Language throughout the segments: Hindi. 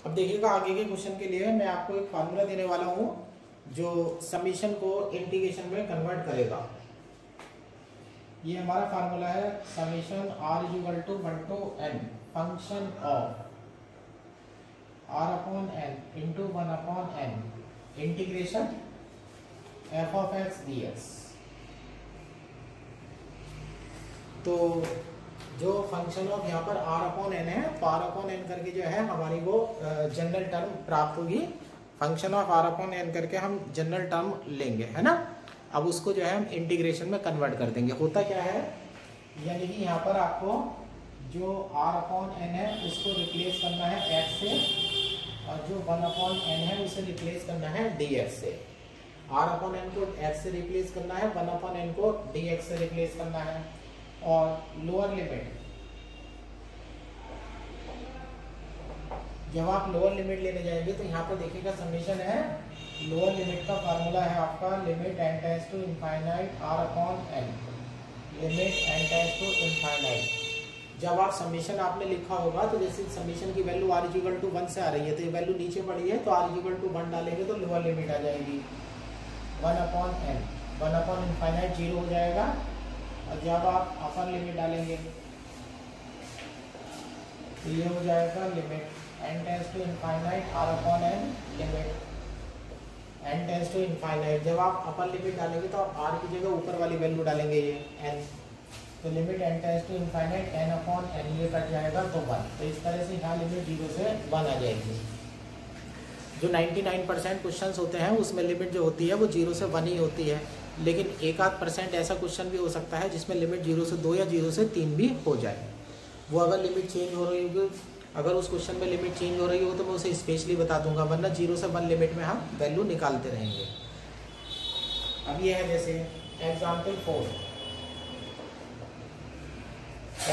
अब देखिएगा आगे के क्वेश्चन के लिए मैं आपको एक फार्मूला देने वाला हूं जो समीशन को इंटीग्रेशन में कन्वर्ट करेगा। ये हमारा फार्मूला है summation r equal to 1 to n function of r upon n into 1 upon n integration f of x dx। तो जो फंक्शन ऑफ यहाँ पर r अपॉन n है तो r अपॉन n करके जो है हमारी वो जनरल टर्म प्राप्त होगी। Function of r upon n करके हम जनरल टर्म लेंगे, है ना। अब उसको जो है हम इंटीग्रेशन में कन्वर्ट कर देंगे। होता क्या है, यानी कि यहाँ पर आपको जो r अपॉन n है उसको रिप्लेस करना है x से, और जो 1 अपॉन n है उसे रिप्लेस करना है dx से। r अपॉन n को x से रिप्लेस करना है, 1 अपॉन n को dx से रिप्लेस करना है। और लोअर लिमिट, जब आप लोअर लिमिट लेने जाएंगे तो यहाँ पर देखिएगा समीशन है, लोअर लिमिट का फार्मूला है आपका limit n tends to infinite r upon n, limit n tends to infinite. जब आप समीशन आपने लिखा होगा तो जैसे समीशन की वैल्यू r इक्वल टू 1 से आ रही है तो ये वैल्यू नीचे पड़ी है तो r इक्वल टू 1 डालेंगे तो लोअर लिमिट आ जाएगी 1 अपॉन n, 1 अपॉन इनफाइनाइट 0 हो जाएगा। और जब आप अपर लिमिट डालेंगे तो ये हो जाएगा limit n tends to infinite r upon n, limit n tends to infinite. जब आप अपर लिमिट डालेंगे तो आप r की जगह ऊपर वाली वैल्यू डालेंगे ये n, तो limit n tends to infinite n upon n, ये कट जाएगा तो 1। तो इस तरह से यहाँ लिमिट 0 से 1 आ जाएगी। जो 99% क्वेश्चंस होते हैं उसमें लिमिट जो होती है वो 0 से 1 ही होती है, लेकिन 1-8% ऐसा क्वेश्चन भी हो सकता है जिसमें लिमिट 0 से 2 या 0 से 3 भी हो जाए। वो अगर लिमिट चेंज हो रही होगी, अगर उस क्वेश्चन में लिमिट चेंज हो रही हो तो मैं उसे स्पेशली बता दूंगा, वरना 0 से 1 लिमिट में हम वैल्यू निकालते रहेंगे। अब ये है जैसे एग्जाम्पल 4,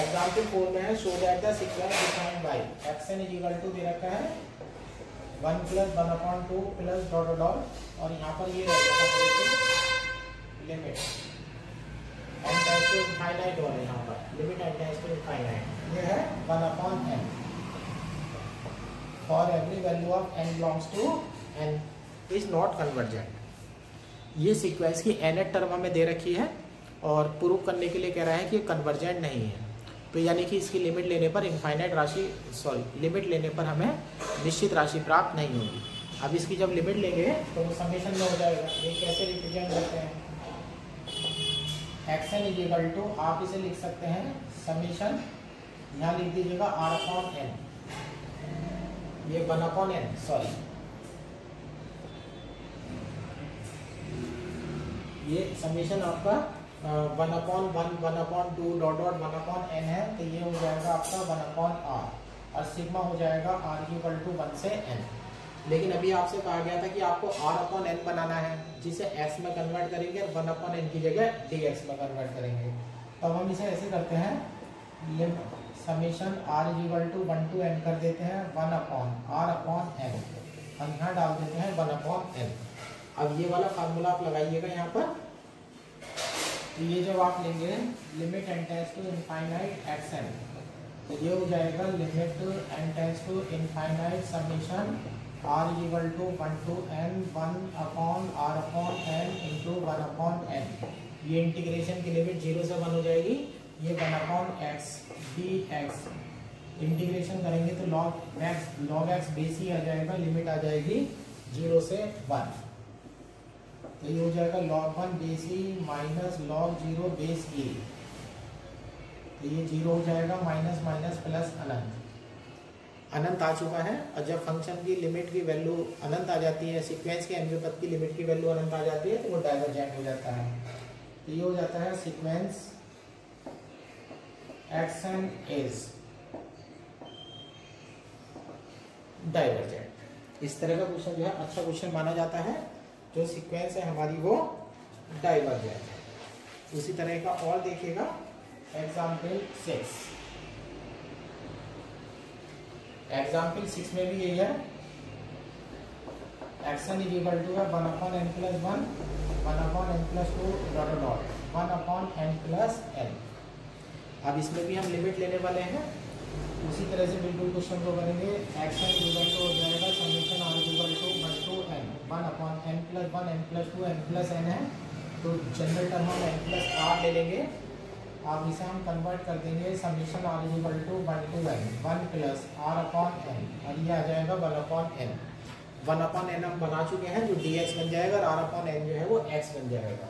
एग्जाम्पल 4 में है show that the sequence defined by x n is equal to दे रखा है 1 + 1 अपॉन 2 प्लस डॉट डॉट, और यहाँ पर ये रहेगा limit n tends to infinite हो रहा है, यहाँ पर limit n tends to infinite ये है 1 upon n for every value of n belongs to n is not convergent. ये सीक्वेंस की nth टर्म हमें दे रखी है और प्रूव करने के लिए कह रहा है कि कन्वर्जेंट नहीं है, तो यानी कि इसकी लिमिट लेने पर इनफाइनाइट राशि लिमिट लेने पर हमें निश्चित राशि प्राप्त नहीं होगी। अब इसकी जब लिमिट लेंगे तो वो समेशन में हो जाएगा। ये कैसे रिप्रेजेंट करते हैं, x n is equal to, आप इसे लिख सकते हैं समीशन, यहाँ लिख दीजिएगा r अपॉन n, ये 1 अपॉन n, ये समीशन आपका 1 upon 1, 1 upon 2 dot dot 1 upon n है, तो ये हो जाएगा आपका 1 अपॉन r, और सिग्मा हो जाएगा r इक्वल टू 1 से n। लेकिन अभी आपसे कहा गया था कि आपको r अपॉन n बनाना है, जिसे x में कन्वर्ट करेंगे और 1 अपॉन n की जगह dx में कन्वर्ट करेंगे। तो अब हम इसे ऐसे करते हैं, summation r equal to 1 to n कर देते हैं 1 अपॉन r अपॉन n, हम यहाँ डाल देते हैं 1 अपॉन n। अब ये वाला फार्मूला आप लगाइएगा यहाँ पर, तो ये जब आप लेंगे limit n tends to infinite x n, तो ये हो जाएगा limit n tends to infinite summation r equal to 1 to n 1 upon r upon n into 1 upon n। ये इंटीग्रेशन की लिमिट 0 से 1 हो जाएगी, ये 1 अपॉन x dx इंटीग्रेशन करेंगे तो log x बेस ही आ जाएगा, लिमिट आ जाएगी 0 से 1, तो ये हो जाएगा log 1 base E minus log 0 base e, तो ये 0 हो जाएगा, माइनस माइनस प्लस अनंत, अनंत आ चुका है। और जब फंक्शन की लिमिट की वैल्यू अनंत आ जाती है, सीक्वेंस के n पद की लिमिट की वैल्यू अनंत आ जाती है तो वो डाइवर्जेंट हो जाता है। तो ये हो जाता है sequence x n is divergent. इस तरह का क्वेश्चन जो है अच्छा क्वेश्चन माना जाता है, जो सीक्वेंस है हमारी वो डाइवर्जेंट है। उसी तरह का और देखिएगा एग्जाम्पल 6, एग्जाम्पल 6 में भी यही है, x n is equal to है 1 upon n plus 1, 1 upon n plus 2 dot dot 1 upon n plus n। अब इसमें भी हम लिमिट लेने वाले हैं, उसी तरह से बिल्कुल क्वेश्चन को करेंगे। एक्स एन इक्वल टू हो जाएगा 1/n+1 n+2 n+n है, तो जनरल टर्म हम n+r ले लेंगे। अब इसे हम कन्वर्ट कर देंगे summation r = 1 to n 1+r/n, और ये आ जाएगा 1/n। 1/n हम बना चुके हैं, जो dx बन जाएगा, और r/n जो है वो x बन जाएगा।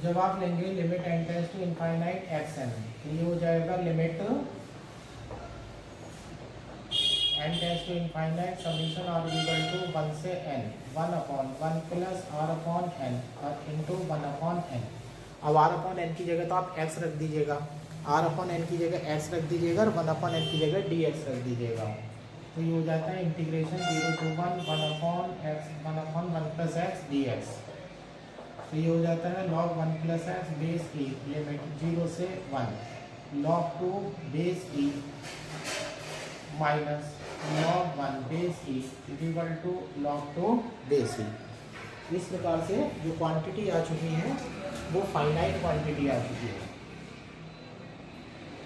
जब आप लेंगे limit n tends to infinite xn, तो ये हो जाएगा limit n tends to infinite summation r = 1 से n 1/1+r/n और इंटू 1/n। अब r/n की जगह तो आप x रख दीजिएगा, r/n की जगह x रख दीजिएगा, और 1/n की जगह dx रख दीजिएगा। तो ये हो जाता है इंटीग्रेशन 0 to 1 1/1+x dx। तो ये हो जाता है log 1+x base e limit 0 से 1 log 2 base e minus log 1 base e equal to log 2 base e। इस प्रकार से जो क्वांटिटी आ चुकी है वो फाइनाइट क्वांटिटी आ चुकी है,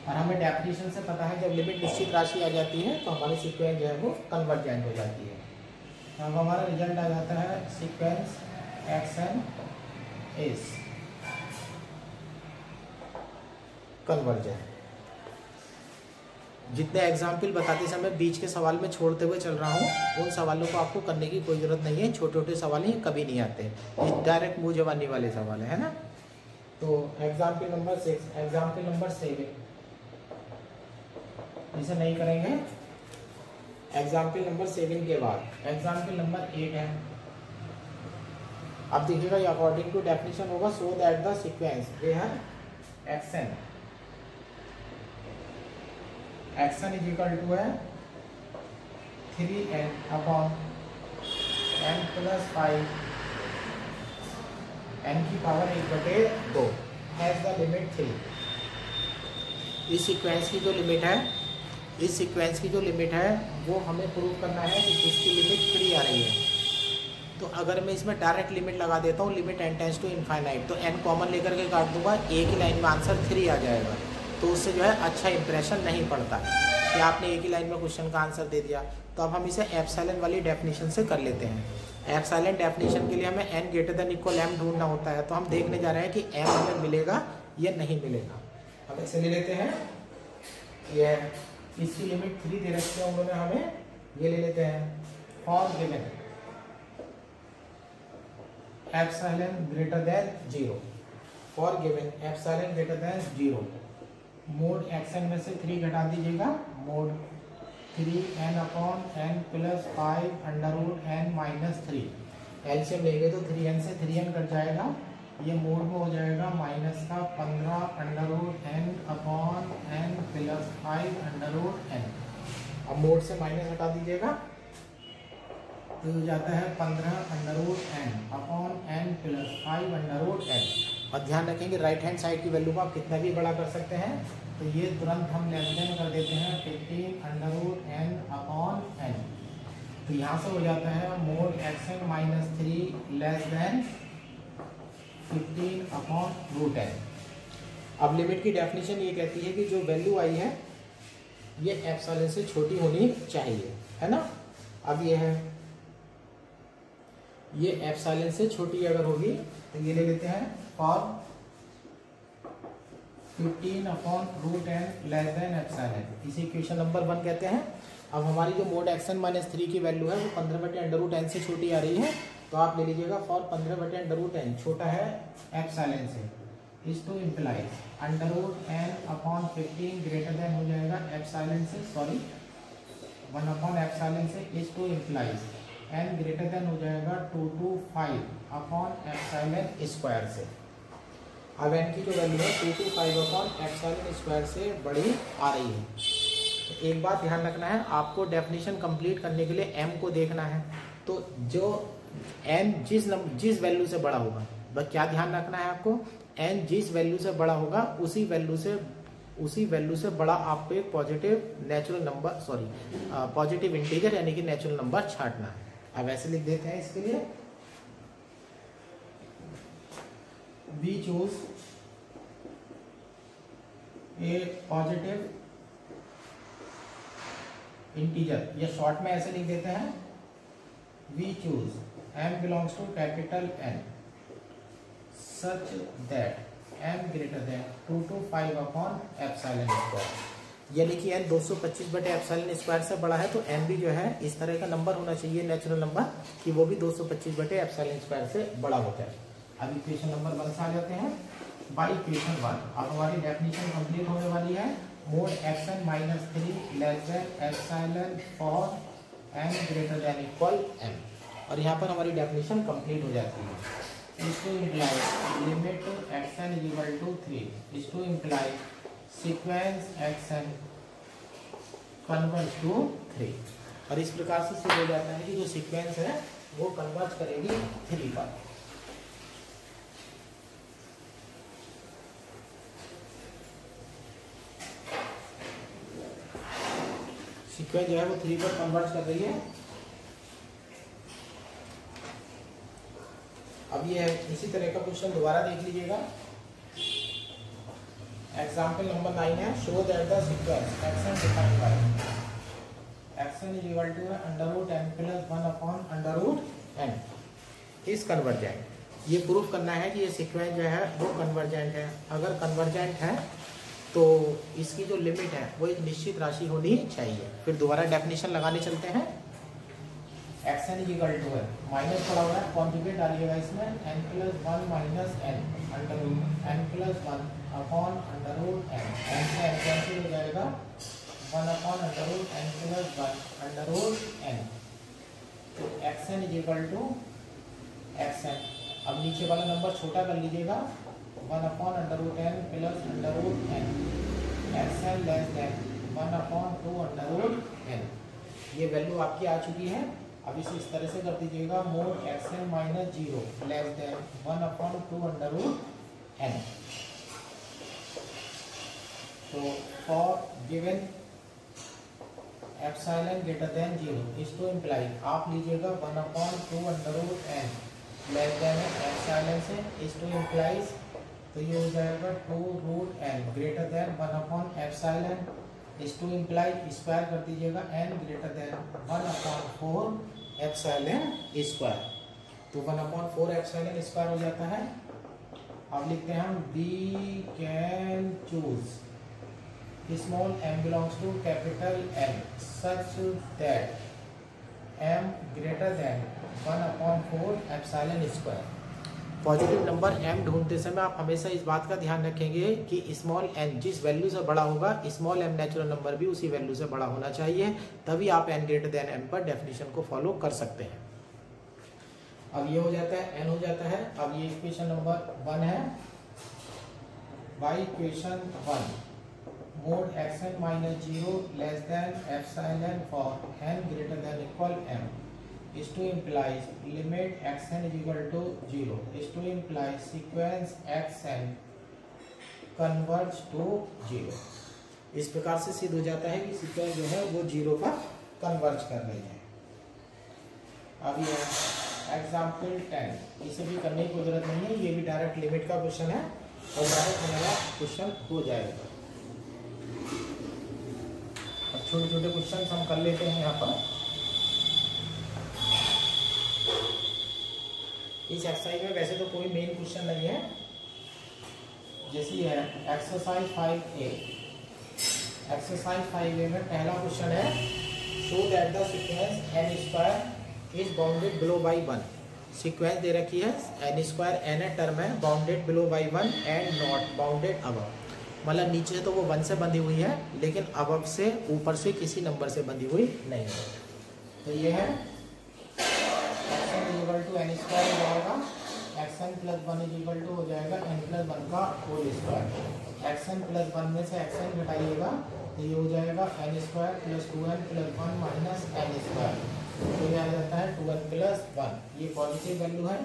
और हमें डेफिनेशन से पता है जब लिमिट निश्चित राशि आ जाती है तो हमारी सीक्वेंस जो है वो कन्वर्जेंट हो जाती है। अब हमारा रिजल्ट आ जाता है सीक्वेंस xn इज कन्वर्जेंट। जितने एग्जाम्पल बताते समय बीच के सवाल में छोड़ते हुए चल रहा हूँ, उन सवालों को आपको करने की कोई ज़रूरत नहीं है। छोटे छोटे सवाल ही कभी नहीं आते, ये डायरेक्ट मुँह जवानी वाले सवाल है ना। तो एग्जाम्पल नंबर 6, एग्जाम्पल नंबर 7 इसे नहीं करेंगे। एग्जाम्पल नंबर 7 के बाद एग्जाम्पल नंबर 8 है। अब देखिएगा ये अकॉर्डिंग टू डेफिनेशन होगा, सो दैट द सीक्वेंस वे है xn इज इक्वल टू है 3n/n+5 n की पावर 1/2 हैज द लिमिट 3। इस सीक्वेंस की जो लिमिट है, इस सीक्वेंस की जो लिमिट है वो हमें प्रूव करना है कि इसकी लिमिट 3 आ रही है। तो अगर मैं इसमें डायरेक्ट लिमिट लगा देता हूँ limit n tends to infinite, तो n कॉमन लेकर के काट दूंगा, एक ही लाइन में आंसर 3 आ जाएगा। तो उससे जो है अच्छा इंप्रेशन नहीं पड़ता कि आपने एक ही लाइन में क्वेश्चन का आंसर दे दिया। तो अब हम इसे एप्सिलॉन वाली डेफिनेशन से कर लेते हैं। एप्सिलॉन डेफिनेशन के लिए हमें n > m ढूंढना होता है, तो हम देखने जा रहे हैं कि m हमें मिलेगा या नहीं मिलेगा। अब ऐसे ले लेते हैं, ये इसकी लिमिट 3 दे रखी है उन्होंने हमें, ये ले लेते हैं for given epsilon greater than 0, for given epsilon greater than 0 mode xn में से 3 घटा दीजिएगा, मोड 3n/n+5√n-3 एलसीएम लेंगे तो 3n से 3n कट जाएगा, ये मोड में हो जाएगा माइनस का 15√n/n+5√n। अब मोड से माइनस हटा दीजिएगा तो हो जाता है 15√n/n+5√n। और ध्यान रखेंगे राइट हैंड साइड की वैल्यू को आप कितना भी बड़ा कर सकते हैं, तो ये तुरंत हम लेस देन कर देते हैं 15√n/n। तो यहाँ से हो जाता है mode xn - 3 less than 15/√n। अब लिमिट की डेफिनेशन ये कहती है कि जो वैल्यू आई है ये एप्सिलॉन से छोटी होनी चाहिए, है ना। अब ये है, ये एप्सिलॉन से छोटी अगर होगी तो ये ले लेते हैं for 15/√n less than epsilon, इसे इक्वेशन नंबर 1 कहते हैं। अब हमारी जो मोड xn - 3 की वैल्यू है वो 15/√n से छोटी आ रही है, तो आप ले लीजिएगा फॉर 15/√n छोटा है एप्सिलॉन से, इस two implies √n/15 greater than हो जाएगा एप्सिलॉन से, सॉरी 1/एप्सिलॉन से, इस two implies n greater then हो जाएगा 2 to 5/एप्सिलॉन से। अब n की जो वैल्यू है 2 to 5/एप्सिलॉन से बड़ी आ रही है। तो एक बात ध्यान रखना है, आपको डेफिनेशन कंप्लीट करने के लिए m को देखना है, तो जो n जिस वैल्यू से बड़ा होगा, बस क्या ध्यान रखना है आपको, n जिस वैल्यू से बड़ा होगा उसी वैल्यू से बड़ा आपको एक positive natural number, sorry positive integer यानी कि नेचुरल नंबर छांटना है। अब ऐसे लिख देते हैं इसके लिए, we choose a positive integer, या शॉर्ट में ऐसे लिख देते हैं we choose m belongs to capital N such that m greater than 2 to 5 upon epsilon square, यानी कि n 225 बटे एप्सिलॉन स्क्वायर से बड़ा है तो n भी जो है इस तरह का नंबर होना चाहिए नेचुरल नंबर कि वो भी 225 बटे एप्सिलॉन स्क्वायर से बड़ा होता है। अब इक्वेशन नंबर 1 से आ जाते हैं। बाई इक्वेशन 1 अब हमारी डेफिनेशन कंप्लीट होने वाली है। Mode xn minus 3 less than epsilon for n greater than equal m, और यहाँ पर हमारी डेफिनेशन कंप्लीट हो जाती है। इस to imply limit xn is equal to 3 is to imply sequence xn converge to 3, और इस प्रकार से सिद्ध हो जाता है कि जो सीक्वेंस है वो कन्वर्ज करेगी 3 पर। सीक्वेंस जो है वो 3 पर कन्वर्ज कर रही है। अब ये इसी तरह का क्वेश्चन दोबारा देख लीजिएगा। एग्जाम्पल नंबर 9 है, show that the sequence xn defined by xn is equal to √n plus 1 upon √n is convergent. ये प्रूफ करना है कि ये सीक्वेंस जो है वो कन्वर्जेंट है। अगर कन्वर्जेंट है तो इसकी जो लिमिट है वो एक निश्चित राशि होनी चाहिए। फिर दोबारा डेफिनेशन लगाने चलते हैं। xn इज इक्वल टू है माइनस पड़ा हुआ है, कॉन्जुगेट डालिएगा इसमें n plus 1 minus n n plus 1 upon √n, n से n कैंसिल हो जाएगा 1 अपॉन √n प्लस 1 √n, तो xn is equal to xn। अब नीचे वाला नंबर छोटा कर लीजिएगा 1 upon √n plus √n, xn less than 1 upon 2 √n। ये वैल्यू आपकी आ चुकी है। अब इसे इस तरह से कर दीजिएगा, mod xn minus 0 less than 1 upon 2 √n। तो for given epsilon greater than 0 is to imply आप लीजिएगा 1 upon 2 √n less than epsilon से इज टू इम्प्लाइज, तो ये हो जाएगा 2 √n greater than 1 upon epsilon is to imply square कर दीजिएगा n greater than 1 upon 4 epsilon square, तो 1 अपॉन 4 एप्सिलॉन स्क्वायर हो जाता है। अब लिखते हैं हम we can choose small m belongs to capital N such that m greater than 1 upon 4 epsilon square. Positive number m ढूंढते समय आप हमेशा इस बात का ध्यान रखेंगे कि स्मॉल n जिस वैल्यू से बड़ा होगा स्मॉल m नेचुरल नंबर भी उसी वैल्यू से बड़ा होना चाहिए, तभी आप n ग्रेटर देन m पर डेफिनेशन को फॉलो कर सकते हैं। अब ये हो जाता है n हो जाता है। अब ये इक्वेशन नंबर 1 है। By equation 1 mode xn minus 0 less than epsilon for n greater than equal m is to implies limit xn is equal to 0 is to implies sequence xn converge to 0। इस प्रकार से सिद्ध हो जाता है कि सीक्वेंस जो है वो 0 पर कन्वर्ज कर रही है। अब ये एग्जाम्पल 10, इसे भी करने की जरूरत नहीं है, ये भी डायरेक्ट लिमिट का क्वेश्चन है और डायरेक्ट हमारा क्वेश्चन हो जाएगा। अब छोटे छोटे क्वेश्चन हम कर लेते हैं यहाँ पर। इस एक्सरसाइज में वैसे तो कोई मेन क्वेश्चन नहीं है, जैसे है एक्सरसाइज 5A। एक्सरसाइज 5A में पहला क्वेश्चन है, show that the sequence n square is bounded below by 1। Sequence दे रखी है n स्क्वायर n टर्म है, bounded below by 1 and not bounded above, मतलब नीचे तो वो 1 से बंधी हुई है लेकिन अबव से ऊपर से किसी नंबर से बंधी हुई नहीं है। तो ये है इक्वल टू n स्क्वायर हो जाएगा, xn plus 1 is equal to हो जाएगा n प्लस 1 का होल स्क्वायर। xn प्लस 1 में से xn घटाइएगा तो ये हो जाएगा n square plus 2n plus 1 minus n square, तो ये आ जाता है 2n प्लस 1। ये पॉजिटिव वैल्यू है।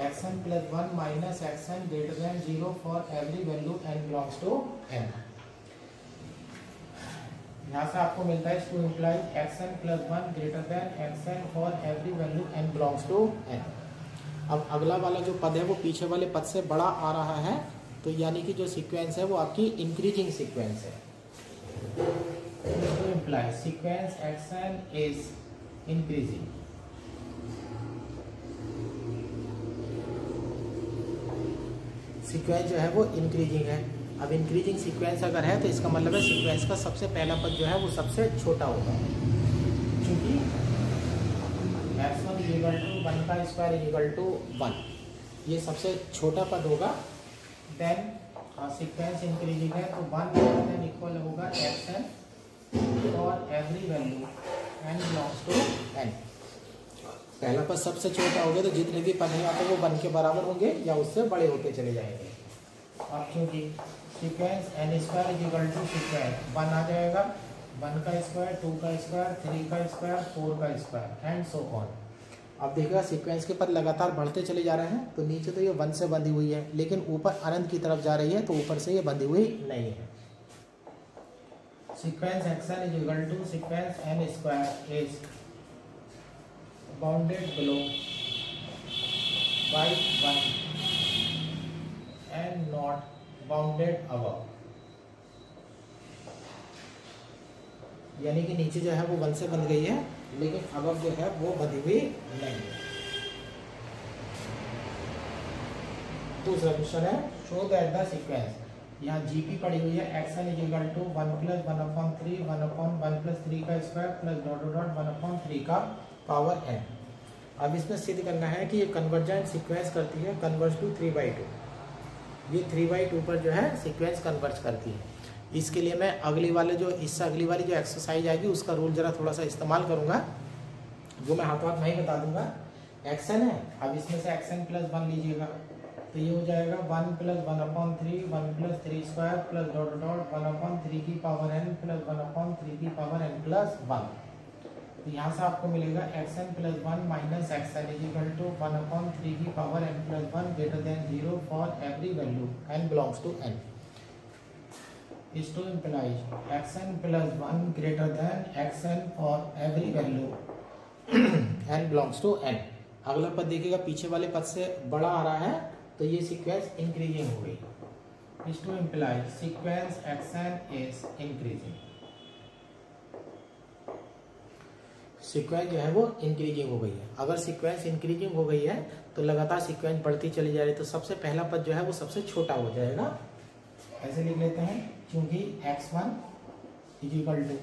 xn plus 1 minus xn greater than 0 for every value n belongs to n। यहाँ से आपको मिलता है to imply xn plus 1 greater than xn for every value n belongs to n। अब अगला वाला जो पद है वो पीछे वाले पद से बड़ा आ रहा है, तो यानी कि जो सीक्वेंस है वो आपकी इंक्रीजिंग सीक्वेंस है। To imply sequence xn is increasing. Sequence जो है वो इंक्रीजिंग है। अब इंक्रीजिंग सीक्वेंस अगर है तो इसका मतलब है सीक्वेंस का सबसे पहला पद जो है वो सबसे छोटा होगा, क्योंकि x1 इक्वल टू 1 का स्क्वायर इक्वल टू 1, ये सबसे छोटा पद होगा। देन सीक्वेंस इंक्रीजिंग है तो 1 इक्वल होगा xn for every value n belongs to n। पहला पद सबसे छोटा हो गया तो जितने भी पद हैं यहाँ पे वो 1 के बराबर होंगे या उससे बड़े होते चले जाएंगे। अब क्योंकि sequence n square equal to sequence 1 आ जाएगा, 1 का स्क्वायर, 2 का स्क्वायर, 3 का स्क्वायर, 4 का स्क्वायर एंड सो ऑन। अब देखिएगा सीक्वेंस के पद लगातार बढ़ते चले जा रहे हैं, तो नीचे तो ये 1 से बंधी हुई है, लेकिन ऊपर अनंत की तरफ जा रही है तो ऊपर से ये बंधी हुई नहीं है। Sequence xn is equal to sequence n square is bounded below by 1 and not bounded above। यानी कि नीचे जो है वो 1 से बंध गई है, लेकिन अबव जो है वो बंधी हुई नहीं है। दूसरा क्वेश्चन है शो दैट द सीक्वेंस, यहाँ जीपी पड़ी हुई है xn इज इक्वल टू 1 + 1/3 1/1 + 3 का स्क्वायर प्लस डॉट डॉट 1/3 का पावर n। अब इसमें सिद्ध करना है कि ये कन्वर्जेंट सीक्वेंस करती है कन्वर्ज टू 3/2। ये 3/2 पर जो है सीक्वेंस कन्वर्ज करती है। इसके लिए मैं अगली वाली जो एक्सरसाइज आएगी उसका रूल जरा थोड़ा सा इस्तेमाल करूँगा, वो मैं हाथों हाथ नहीं बता दूंगा। xn है, अब इसमें से xn + 1 लीजिएगा तो ये हो जाएगा 1 + 1/3 1 + 3 स्क्वायर प्लस डॉट डॉट 1/3 की पावर n प्लस 1/3 की पावर n + 1। तो यहाँ से आपको मिलेगा xn + 1 minus xn is equal to 1/3 की power n + 1 greater than 0 for every value n belongs to n। is to implies xn + 1 greater than xn for every value n belongs to n। अगला पद देखिएगा पीछे वाले पद से बड़ा आ रहा है तो ये सीक्वेंस इंक्रीजिंग हो गई। is to imply sequence xn is increasing। Sequence जो है वो इंक्रीजिंग हो गई है। अगर सीक्वेंस इंक्रीजिंग हो गई है तो लगातार सीक्वेंस बढ़ती चली जा रही है, तो सबसे पहला पद जो है वो सबसे छोटा हो जाएगा। ऐसे लिख लेते हैं, क्योंकि x1 इज इक्वल टू,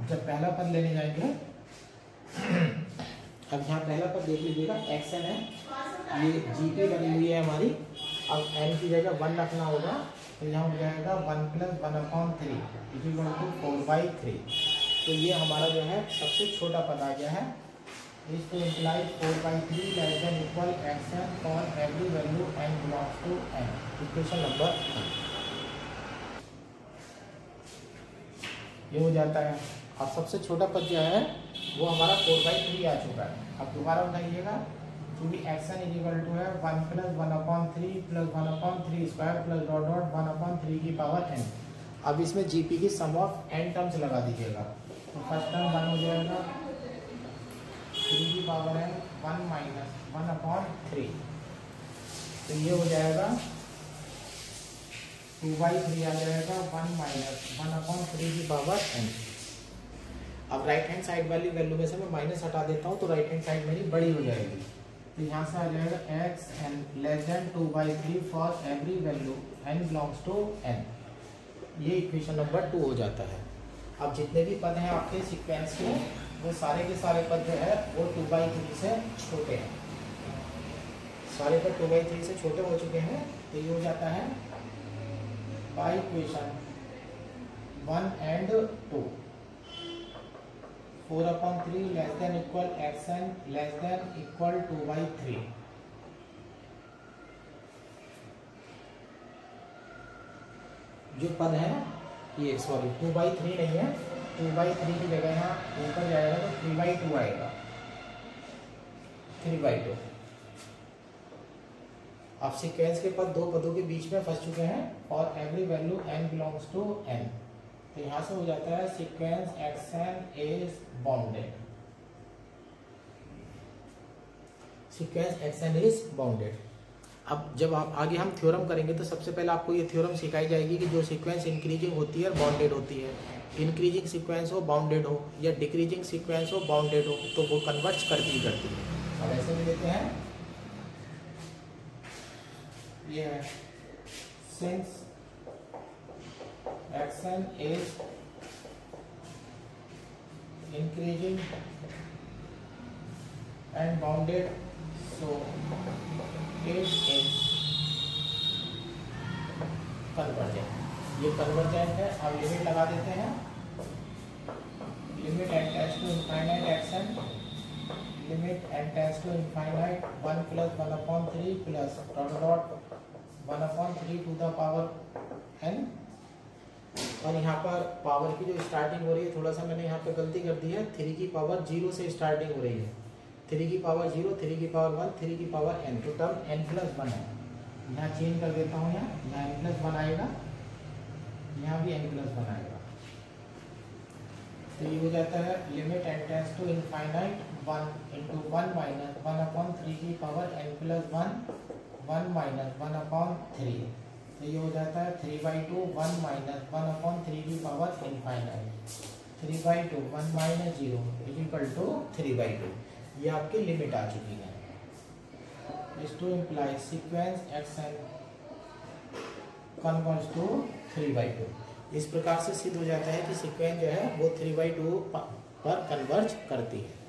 जब पहला पद लेने जाएंगे, अब यहाँ पहला पद देख लीजिएगा xn है, ये जीपी बनी हुई है हमारी। अब n की जगह 1 रखना होगा तो यहाँ हो जाएगा 1 + 1/3 इज इक्वल टू 4/3। तो ये हमारा जो है सबसे छोटा पद आ गया है। इस to imply 4/3 less than equal xn for every value n belongs to n। Equation number 1 ये हो जाता है। अब सबसे छोटा पद जो है वो हमारा 4/3 आ चुका है। अब दोबारा उठाइएगा, क्योंकि xn इज इक्वल टू है 1 + 1/3 plus 1/3 square plus dot dot 1/3 की पावर n। अब इसमें जीपी की सम ऑफ n टर्म्स लगा दीजिएगा। तो फर्स्ट टर्म 1 हो जाएगा, 3 की पावर n 1 - 1/3, तो ये हो जाएगा 2/3 आ जाएगा 1 - 1/3 की पावर n। अब राइट हैंड साइड वाली वैल्यू में से मैं माइनस हटा देता हूँ तो राइट हैंड साइड मेरी बड़ी हो जाएगी। तो यहाँ से आ जाएगा xn less than 2/3 for every value n belongs to n। ये इक्वेशन नंबर 2 हो जाता है। अब जितने भी पद हैं आपके सीक्वेंस के, वो सारे के सारे पद जो है वो 2/3 से छोटे हैं। सारे पद 2/3 से छोटे हो चुके हैं, तो ये हो जाता है by equation 1 and 2। 4/3 less than equal xn less than equal 2/3। जो पद है ये सॉरी 2/3 नहीं है, 2/3 की जगह यहाँ ऊपर जाएगा तो 3/2 आएगा, 3/2। अब सीक्वेंस के पद दो पदों के बीच में फंस चुके हैं और every value n belongs to n। तो यहाँ से हो जाता है sequence xn is bounded. Sequence xn is bounded. अब जब आप आगे हम थ्योरम करेंगे तो सबसे पहले आपको ये थ्योरम सिखाई जाएगी कि जो सीक्वेंस इंक्रीजिंग होती है और बाउंडेड होती है, इंक्रीजिंग सीक्वेंस हो बाउंडेड हो या डिक्रीजिंग सीक्वेंस हो बाउंडेड हो, तो वो कन्वर्ज करती है। अब ऐसे भी लेते हैं, ये है since xn is increasing and bounded, so it is convergent. ये convergent है. अब लिमिट लगा देते हैं. Limit n tends to infinite xn, limit n tends to infinite 1 plus 1 upon 3 plus dot dot 1 upon 3 to the power n. और यहाँ पर पावर की जो स्टार्टिंग हो रही है, थोड़ा सा मैंने यहाँ पे गलती कर दी है. 3 की पावर 0 से स्टार्टिंग हो रही है. 3 की पावर 0, 3 की पावर 1, 3 की पावर n. तो टर्म n+1 है. यहाँ चेंज कर देता हूँ. यहाँ n+1 आएगा, यहाँ भी n+1 आएगा. तो ये हो जाता है limit n tends to infinite 1 into 1 minus 1 upon 3 की पावर n+1, 1 minus 1 upon 3. तो ये हो जाता है 3/2 1 minus 1 upon 3 की power infinite. 3/2 1 minus 0 is equal to 3/2. ये आपकी लिमिट आ चुकी है. इस to imply sequence xn converge to 3/2. इस प्रकार से सिद्ध हो जाता है कि सीक्वेंस जो है वो 3/2 पर कन्वर्ज करती है.